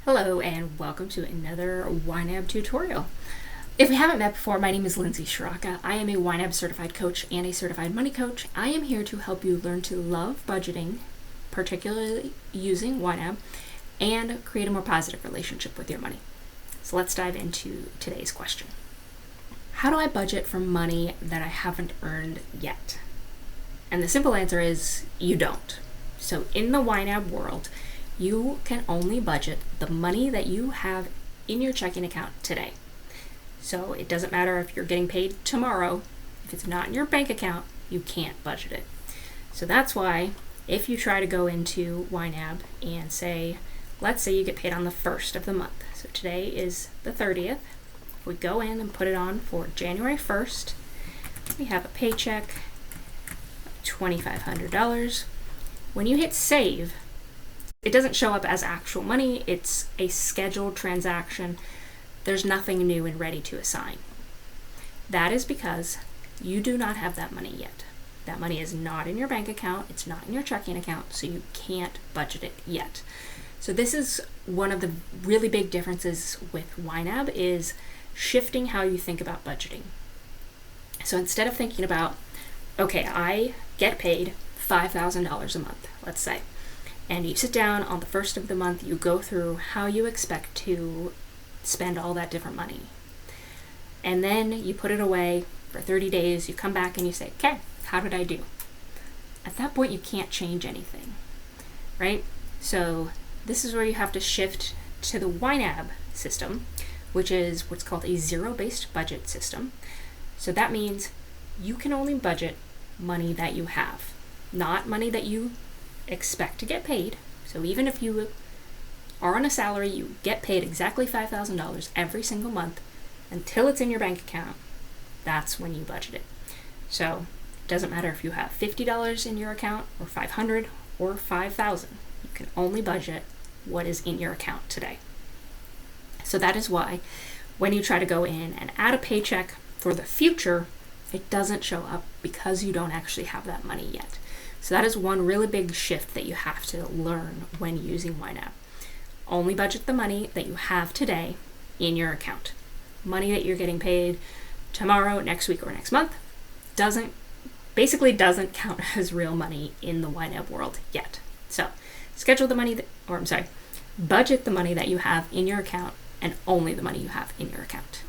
Hello and welcome to another YNAB tutorial. If we haven't met before, my name is Lindsay Shiraka. I am a YNAB certified coach and a certified money coach. I am here to help you learn to love budgeting, particularly using YNAB, and create a more positive relationship with your money. So let's dive into today's question. How do I budget for money that I haven't earned yet? And the simple answer is you don't. So in the YNAB world, you can only budget the money that you have in your checking account today. So it doesn't matter if you're getting paid tomorrow. If it's not in your bank account, you can't budget it. So that's why if you try to go into YNAB and say, let's say you get paid on the 1st of the month. So today is the 30th. If we go in and put it on for January 1st, we have a paycheck of $2,500. When you hit save, it doesn't show up as actual money. It's a scheduled transaction. There's nothing new and ready to assign. That is because you do not have that money yet. That money is not in your bank account. It's not in your checking account, so you can't budget it yet. So this is one of the really big differences with YNAB is shifting how you think about budgeting. So instead of thinking about, okay, I get paid $5,000 a month, let's say, and you sit down on the 1st of the month, you go through how you expect to spend all that different money. And then you put it away for 30 days, you come back and you say, okay, how did I do? At that point, you can't change anything, right? So this is where you have to shift to the YNAB system, which is what's called a zero-based budget system. So that means you can only budget money that you have, not money that you expect to get paid. So even if you are on a salary, you get paid exactly $5,000 every single month until it's in your bank account. That's when you budget it. So it doesn't matter if you have $50 in your account or $500 or $5,000. You can only budget what is in your account today. So that is why when you try to go in and add a paycheck for the future, it doesn't show up because you don't actually have that money yet. So that is one really big shift that you have to learn when using YNAB. Only budget the money that you have today in your account. Money that you're getting paid tomorrow, next week, or next month doesn't count as real money in the YNAB world yet. So budget the money that you have in your account and only the money you have in your account.